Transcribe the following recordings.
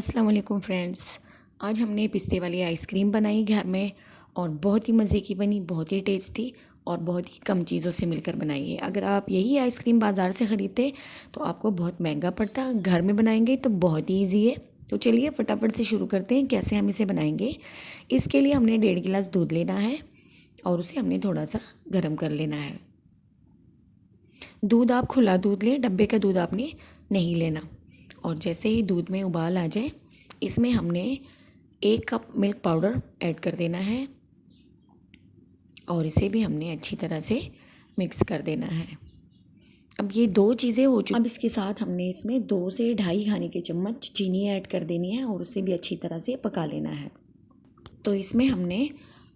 अस्सलाम वालेकुम फ्रेंड्स। आज हमने पिस्ते वाली आइसक्रीम बनाई घर में और बहुत ही मज़े की बनी, बहुत ही टेस्टी और बहुत ही कम चीज़ों से मिलकर बनाई है। अगर आप यही आइसक्रीम बाज़ार से ख़रीदते तो आपको बहुत महंगा पड़ता, घर में बनाएंगे तो बहुत ही ईजी है। तो चलिए फटाफट से शुरू करते हैं कैसे हम इसे बनाएंगे। इसके लिए हमने 1.5 गिलास दूध लेना है और उसे हमने थोड़ा सा गर्म कर लेना है। दूध आप खुला दूध लें, डब्बे का दूध आपने नहीं लेना। और जैसे ही दूध में उबाल आ जाए इसमें हमने 1 कप मिल्क पाउडर ऐड कर देना है और इसे भी हमने अच्छी तरह से मिक्स कर देना है। अब ये 2 चीज़ें हो चुकी। अब इसके साथ हमने इसमें 2 से 2.5 खाने के चम्मच चीनी ऐड कर देनी है और उसे भी अच्छी तरह से पका लेना है। तो इसमें हमने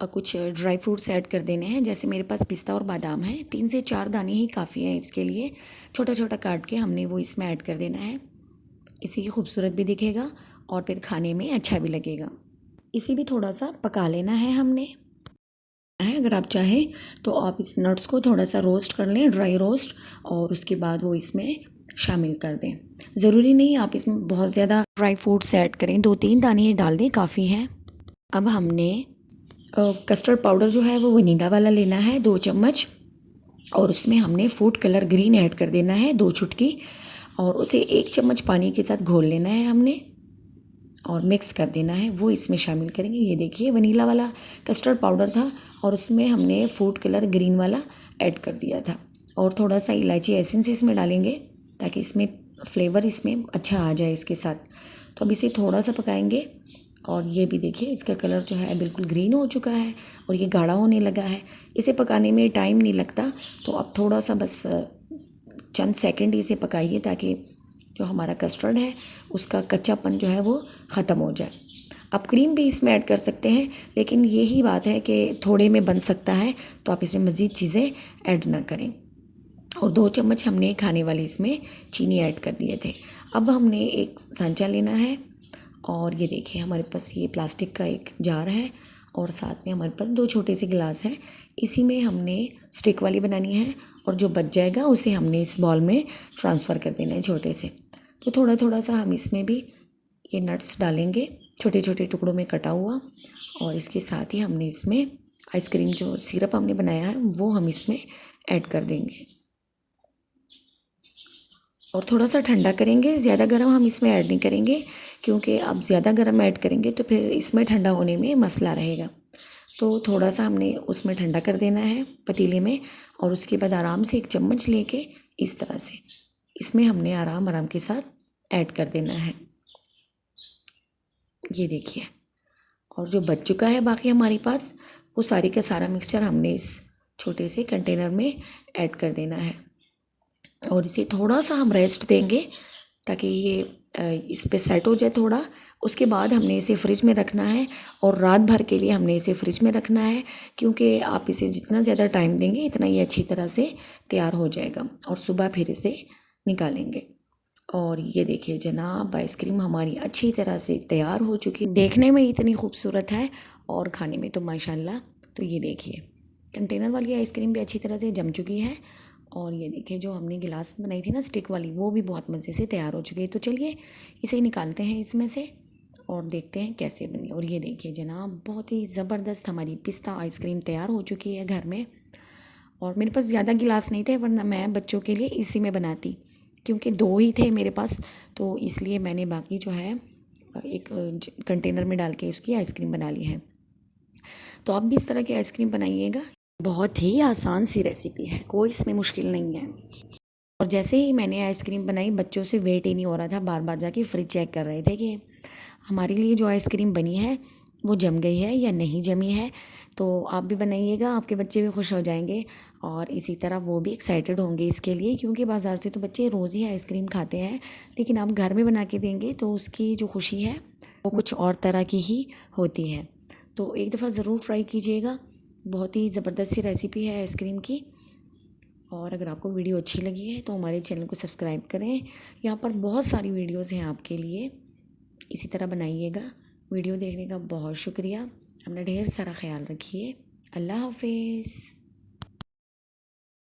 कुछ ड्राई फ्रूट्स ऐड कर देने हैं। जैसे मेरे पास पिस्ता और बादाम है, 3 से 4 दाने ही काफ़ी हैं इसके लिए। छोटा छोटा काट के हमने वो इसमें ऐड कर देना है। इसे ये खूबसूरत भी दिखेगा और फिर खाने में अच्छा भी लगेगा। इसे भी थोड़ा सा पका लेना है हमने। अगर आप चाहें तो आप इस नट्स को थोड़ा सा रोस्ट कर लें, ड्राई रोस्ट, और उसके बाद वो इसमें शामिल कर दें। ज़रूरी नहीं आप इसमें बहुत ज़्यादा ड्राई फ्रूट्स ऐड करें, 2-3 दाने ही डाल दें, काफ़ी हैं। अब हमने कस्टर्ड पाउडर जो है वो वनीला वाला लेना है, 2 चम्मच, और उसमें हमने फूड कलर ग्रीन ऐड कर देना है, 2 चुटकी, और उसे 1 चम्मच पानी के साथ घोल लेना है हमने और मिक्स कर देना है। वो इसमें शामिल करेंगे। ये देखिए वनीला वाला कस्टर्ड पाउडर था और उसमें हमने फूड कलर ग्रीन वाला ऐड कर दिया था। और थोड़ा सा इलायची एसेंस इसमें डालेंगे ताकि इसमें फ्लेवर इसमें अच्छा आ जाए इसके साथ। तो अब इसे थोड़ा सा पकाएंगे और ये भी देखिए इसका कलर जो है बिल्कुल ग्रीन हो चुका है और ये गाढ़ा होने लगा है। इसे पकाने में टाइम नहीं लगता, तो अब थोड़ा सा बस चंद सेकंड इसे पकाइए ताकि जो हमारा कस्टर्ड है उसका कच्चापन जो है वो ख़त्म हो जाए। आप क्रीम भी इसमें ऐड कर सकते हैं, लेकिन यही बात है कि थोड़े में बन सकता है, तो आप इसमें मज़ीद चीज़ें ऐड ना करें। और 2 चम्मच हमने खाने वाली इसमें चीनी ऐड कर दिए थे। अब हमने एक सांचा लेना है और ये देखिए हमारे पास ये प्लास्टिक का एक जार है और साथ में हमारे पास 2 छोटे से गिलास हैं। इसी में हमने स्टिक वाली बनानी है और जो बच जाएगा उसे हमने इस बॉल में ट्रांसफ़र कर देना है छोटे से। तो थोड़ा थोड़ा सा हम इसमें भी ये नट्स डालेंगे, छोटे छोटे टुकड़ों में कटा हुआ, और इसके साथ ही हमने इसमें आइसक्रीम जो सिरप हमने बनाया है वो हम इसमें ऐड कर देंगे और थोड़ा सा ठंडा करेंगे। ज़्यादा गर्म हम इसमें ऐड नहीं करेंगे क्योंकि आप ज़्यादा गर्म ऐड करेंगे तो फिर इसमें ठंडा होने में मसला रहेगा। तो थोड़ा सा हमने उसमें ठंडा कर देना है पतीले में और उसके बाद आराम से 1 चम्मच लेके इस तरह से इसमें हमने आराम आराम के साथ ऐड कर देना है। ये देखिए, और जो बच चुका है बाकी हमारे पास वो सारी का सारा मिक्सचर हमने इस छोटे से कंटेनर में ऐड कर देना है और इसे थोड़ा सा हम रेस्ट देंगे ताकि ये इस पे सेट हो जाए थोड़ा। उसके बाद हमने इसे फ्रिज में रखना है और रात भर के लिए हमने इसे फ्रिज में रखना है, क्योंकि आप इसे जितना ज़्यादा टाइम देंगे इतना ही अच्छी तरह से तैयार हो जाएगा और सुबह फिर इसे निकालेंगे। और ये देखिए जनाब, आइसक्रीम हमारी अच्छी तरह से तैयार हो चुकी, देखने में इतनी खूबसूरत है और खाने में तो माशाल्लाह। तो ये देखिए कंटेनर वाली आइसक्रीम भी अच्छी तरह से जम चुकी है और ये देखिए जो हमने गिलास में बनाई थी ना स्टिक वाली, वो भी बहुत मज़े से तैयार हो चुकी है। तो चलिए इसे निकालते हैं इसमें से और देखते हैं कैसे बनी। और ये देखिए जनाब, बहुत ही ज़बरदस्त हमारी पिस्ता आइसक्रीम तैयार हो चुकी है घर में। और मेरे पास ज़्यादा गिलास नहीं थे, वरना मैं बच्चों के लिए इसी में बनाती, क्योंकि 2 ही थे मेरे पास, तो इसलिए मैंने बाकी जो है एक कंटेनर में डाल के उसकी आइसक्रीम बना ली है। तो आप भी इस तरह की आइसक्रीम बनाइएगा। बहुत ही आसान सी रेसिपी है, कोई इसमें मुश्किल नहीं है। और जैसे ही मैंने आइसक्रीम बनाई बच्चों से वेट ही नहीं हो रहा था, बार बार जाके फ्रिज चेक कर रहे थे कि हमारे लिए जो आइसक्रीम बनी है वो जम गई है या नहीं जमी है। तो आप भी बनाइएगा, आपके बच्चे भी खुश हो जाएंगे और इसी तरह वो भी एक्साइटेड होंगे इसके लिए, क्योंकि बाज़ार से तो बच्चे रोज़ ही आइसक्रीम खाते हैं, लेकिन आप घर में बना के देंगे तो उसकी जो खुशी है वो कुछ और तरह की ही होती है। तो एक दफ़ा ज़रूर ट्राई कीजिएगा, बहुत ही ज़बरदस्त सी रेसिपी है आइसक्रीम की। और अगर आपको वीडियो अच्छी लगी है तो हमारे चैनल को सब्सक्राइब करें, यहाँ पर बहुत सारी वीडियोज़ हैं आपके लिए। इसी तरह बनाइएगा। वीडियो देखने का बहुत शुक्रिया। अपना ढेर सारा ख्याल रखिए। अल्लाह हाफिज़।